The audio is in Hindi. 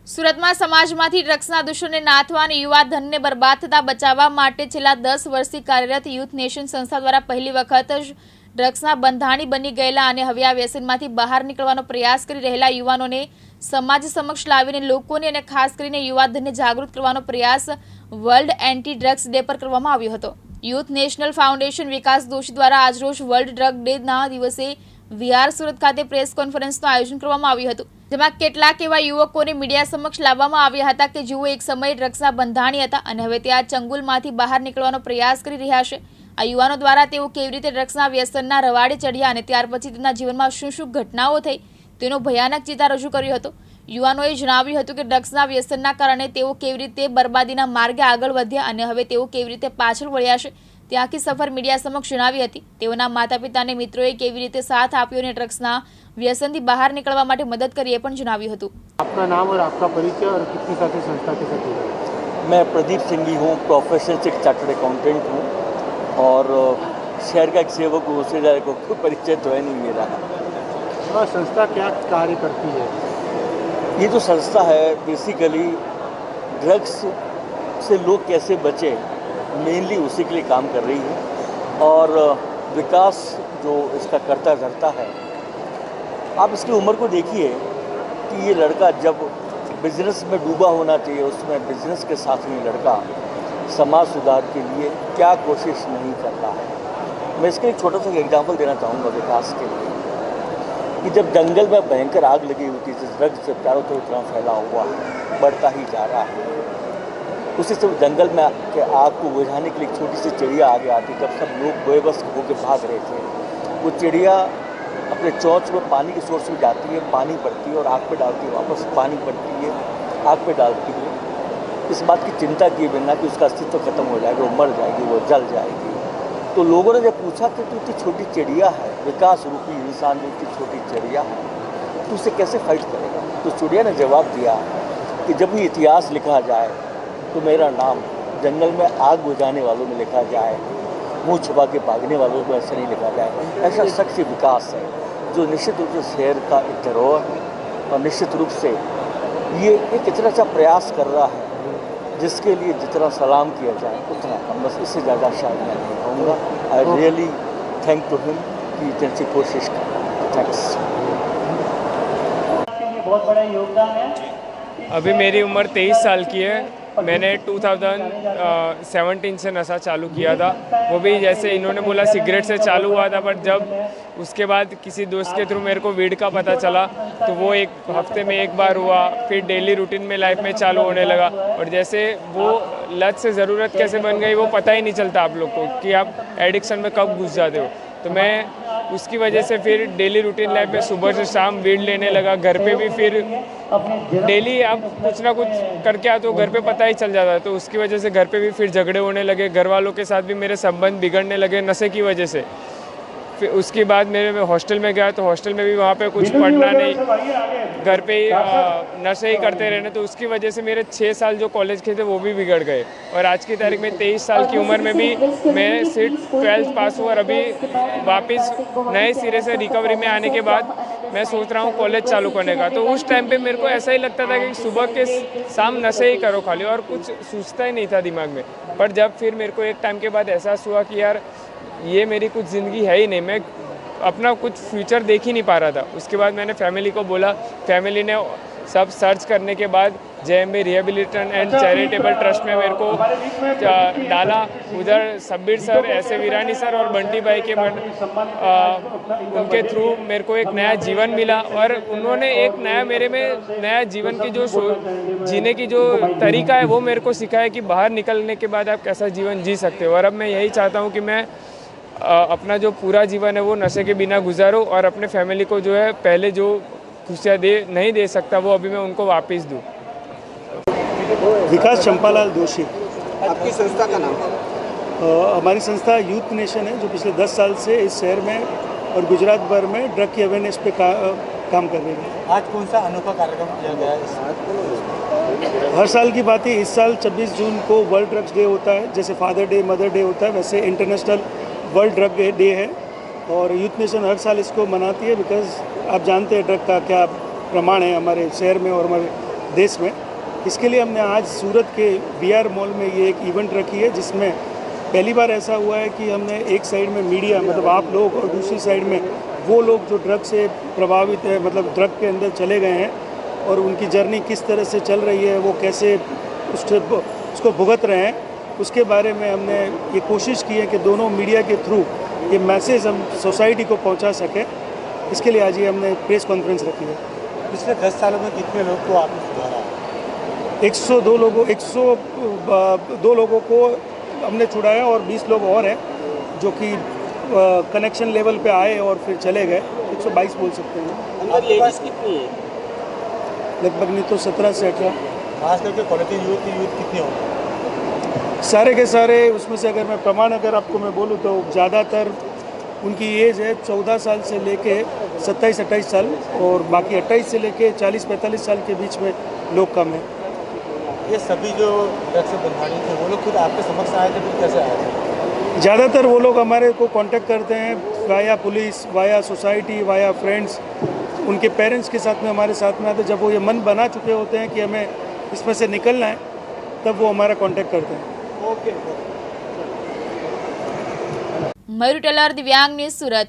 સુરતમાં સમાજમાંથી ડ્રગ્સના દૂષણને નાથવા અને યુવાધનને બરબાદ થતા બચાવવા માટે છેલ્લા 10 વર્ષથી કાર્યરત યુથ નેશન સંસ્થા દ્વારા પહેલી વખત જ ડ્રગ્સના બંધાણી બની ગયેલા અને હવે આ વ્યસનમાંથી બહાર નીકળવાનો પ્રયાસ કરી રહેલા યુવાનોને સમાજ સમક્ષ લાવીને લોકોને અને ખાસ કરીને યુવાધનને જાગૃત કરવાનો પ્રયાસ વર્લ્ડ એન્ટી ડ્રગ્સ ડે પર કરવામાં આવ્યો હતો। યુથ નેશનલ ફાઉન્ડેશન વિકાસ દોશી દ્વારા આજરોજ વર્લ્ડ ડ્રગ ડેના દિવસે વિહાર સુરત ખાતે પ્રેસ કોન્ફરન્સનું આયોજન કરવામાં આવ્યું હતું, જેમાં કેટલાક એવા યુવકોને મીડિયા સમક્ષ લાવવામાં આવ્યા હતા કે જેઓ એક સમયે ડ્રગ્સના બંધાણી હતા અને હવે તે આ ચંગુલમાંથી બહાર નીકળવાનો પ્રયાસ કરી રહ્યા છે। આ યુવાનો દ્વારા તેઓ કેવી રીતે ડ્રગ્સના વ્યસનના રવાડે ચડ્યા અને ત્યાર પછી તેમના જીવનમાં શું ઘટનાઓ થઈ તેનો ભયાનક ચિત્ર રજૂ કર્યો હતો। યુવાનોએ જણાવ્યું હતું કે ડ્રગ્સના વ્યસનના કારણે તેઓ કેવી રીતે બરબાદીના માર્ગે આગળ વધ્યા અને હવે તેઓ કેવી રીતે પાછળ વળ્યા છે તે આખી સફર મીડિયા સમક્ષ જણાવી હતી। તેઓના માતા પિતા અને મિત્રોએ કેવી રીતે સાથ આપ્યો અને ડ્રગ્સના વ્યસનથી બહાર નીકળવા માટે મદદ કરી એ પણ જણાવ્યું હતું। आपका नाम और आपका परिचय और कितनी साथी संस्था के साथ जुड़े? मैं प्रदीप सिंह ही हूँ, प्रोफेशन से चार्टर्ड अकाउंटेंट हूँ और शहर का एक सेवक हूँ। उससे ज़्यादा कोई परिचय तो है नहीं मेरा। और संस्था क्या कार्य करती है? ये जो संस्था है बेसिकली ड्रग्स से लोग कैसे बचे मेनली उसी के लिए काम कर रही है और विकास जो इसका करता धरता है। आप इसकी उम्र को देखिए कि ये लड़का जब बिजनेस में डूबा होना चाहिए उसमें बिजनेस के साथ में लड़का समाज सुधार के लिए क्या कोशिश नहीं करता है। मैं इसका एक छोटा सा एग्जाम्पल देना चाहूँगा विकास के लिए कि जब जंगल में भयंकर आग लगी हुई थी, जिस ड्रग्स से चारों तरफ इतना फैला हुआ है, बढ़ता ही जा रहा है, उसी से जंगल में के आग को बुझाने के लिए एक छोटी सी चिड़िया आगे आती। जब सब लोग बेबस होकर भाग रहे थे, वो चिड़िया अपने चोंच में पानी की सोर्स में जाती है, पानी पड़ती है और आग पे डालती है, वापस पानी पड़ती है, आग पे डालती है, इस बात की चिंता किए बिना कि उसका अस्तित्व खत्म हो जाएगा, वो मर जाएगी, वो जल जाएगी। तो लोगों ने जब पूछा कि तू इतनी छोटी चिड़िया है, विकास रूपी इंसान जो इतनी छोटी चिड़िया है, तो उसे कैसे फाइट करेगा? तो चिड़िया ने जवाब दिया कि जब भी इतिहास लिखा जाए तो मेरा नाम जंगल में आग बुझाने वालों में लिखा जाए, मुंह छुपा के भागने वालों में ऐसा नहीं लिखा जाए। ऐसा शख्स विकास है जो निश्चित रूप से शहर का एक धरोहर है और निश्चित रूप से ये एक इतना अच्छा प्रयास कर रहा है जिसके लिए जितना सलाम किया जाए उतना कम, बस इससे ज़्यादा शायद मैं नहीं कहूँगा। I really thank to him कि जैसी कोशिश कर रहा है। थैंक्स। बहुत बड़ा योगदान है। अभी मेरी उम्र 23 साल की है। मैंने 2017 से नशा चालू किया था, वो भी जैसे इन्होंने बोला सिगरेट से चालू हुआ था, बट जब उसके बाद किसी दोस्त के थ्रू मेरे को वीड का पता चला तो वो एक हफ्ते में एक बार हुआ, फिर डेली रूटीन में लाइफ में चालू होने लगा। और जैसे वो लत से ज़रूरत कैसे बन गई वो पता ही नहीं चलता आप लोग को कि आप एडिक्शन में कब घुस जाते हो। तो मैं उसकी वजह से फिर डेली रूटीन लाइफ में सुबह से शाम वीड लेने लगा। घर पे भी फिर डेली आप कुछ ना कुछ करके आते हो, घर पे पता ही चल जाता है। तो उसकी वजह से घर पे भी फिर झगड़े होने लगे, घर वालों के साथ भी मेरे संबंध बिगड़ने लगे नशे की वजह से। फिर उसके बाद मैं हॉस्टल में गया तो हॉस्टल में भी वहाँ पे कुछ पढ़ना नहीं, घर पे ही नशे ही करते रहने। तो उसकी वजह से मेरे 6 साल जो कॉलेज के थे वो भी बिगड़ गए। और आज की तारीख में 23 साल की उम्र में भी मैं सिर्फ 12th पास हुआ और अभी वापस नए सिरे से रिकवरी में आने के बाद मैं सोच रहा हूँ कॉलेज चालू करने का। तो उस टाइम पे मेरे को ऐसा ही लगता था कि सुबह के शाम नशे ही करो खाली, और कुछ सोचता ही नहीं था दिमाग में। पर जब फिर मेरे को एक टाइम के बाद एहसास हुआ कि यार ये मेरी कुछ ज़िंदगी है ही नहीं, मैं अपना कुछ फ्यूचर देख ही नहीं पा रहा था। उसके बाद मैंने फैमिली को बोला, फैमिली ने सब सर्च करने के बाद JMB rehabilitation and charitable trust में मेरे को डाला। उधर सब्बीर सर, ऐसे वीरानी सर और बंटी भाई के उनके थ्रू मेरे को एक नया जीवन मिला और उन्होंने एक नया मेरे में नया जीवन की जो जीने की जो तरीका है वो मेरे को सिखाया कि बाहर निकलने के बाद आप कैसा जीवन जी सकते हो। और अब मैं यही चाहता हूँ कि मैं अपना जो पूरा जीवन है वो नशे के बिना गुजारूँ और अपने फैमिली को जो है पहले जो खुशियाँ नहीं दे सकता वो अभी मैं उनको वापस दूँ। विकास चंपालाल दोशी। आपकी संस्था का नाम? हमारी संस्था यूथ नेशन है जो पिछले 10 साल से इस शहर में और गुजरात भर में ड्रग की अवेयरनेस पे काम कर रही है। आज कौन सा अनोखा कार्यक्रम किया गया है? हर साल की बात है, इस साल 26 जून को वर्ल्ड ड्रग्स डे होता है। जैसे फादर डे, मदर डे होता है, वैसे इंटरनेशनल वर्ल्ड ड्रग डे है और यूथ नेशन हर साल इसको मनाती है। बिकॉज आप जानते हैं ड्रग का क्या प्रमाण है हमारे शहर में और हमारे देश में। इसके लिए हमने आज सूरत के VR मॉल में ये एक इवेंट रखी है, जिसमें पहली बार ऐसा हुआ है कि हमने एक साइड में मीडिया मतलब आप लोग और दूसरी साइड में वो लोग जो ड्रग से प्रभावित है, मतलब ड्रग के अंदर चले गए हैं और उनकी जर्नी किस तरह से चल रही है, वो कैसे उसको भुगत रहे हैं, उसके बारे में हमने ये कोशिश की है कि दोनों मीडिया के थ्रू ये मैसेज हम सोसाइटी को पहुंचा सकें। इसके लिए आज ये हमने प्रेस कॉन्फ्रेंस रखी है। पिछले 10 सालों में कितने लोग को आपने सुधारा है? 102 लोगों को हमने छुड़ाया और 20 लोग और हैं जो कि कनेक्शन लेवल पे आए और फिर चले गए। 122 बोल सकते हैं। अंदर लेडीज कितनी है? लगभग नहीं तो 17 से 18। खास करके क्वालिटी यूथ कितनी होगी? सारे के सारे उसमें से अगर मैं प्रमाण अगर आपको मैं बोलूँ तो ज़्यादातर उनकी एज है 14 साल से लेके 27-28 साल और बाकी 28 से लेके 40-45 साल के बीच में लोग कम हैं। ये सभी जो ड्रग्स से बंधानी थे वो लोग खुद आपके समक्ष आए थे, फिर कैसे आए थे? ज़्यादातर वो लोग हमारे को कांटेक्ट करते हैं via police, via society, via friends, उनके पेरेंट्स के साथ में हमारे साथ में आते। जब वो ये मन बना चुके होते हैं कि हमें इसमें से निकलना है, तब वो हमारा कांटेक्ट करते हैं। मयूर टेलर, दिव्यांग न्यूज़, सूरत।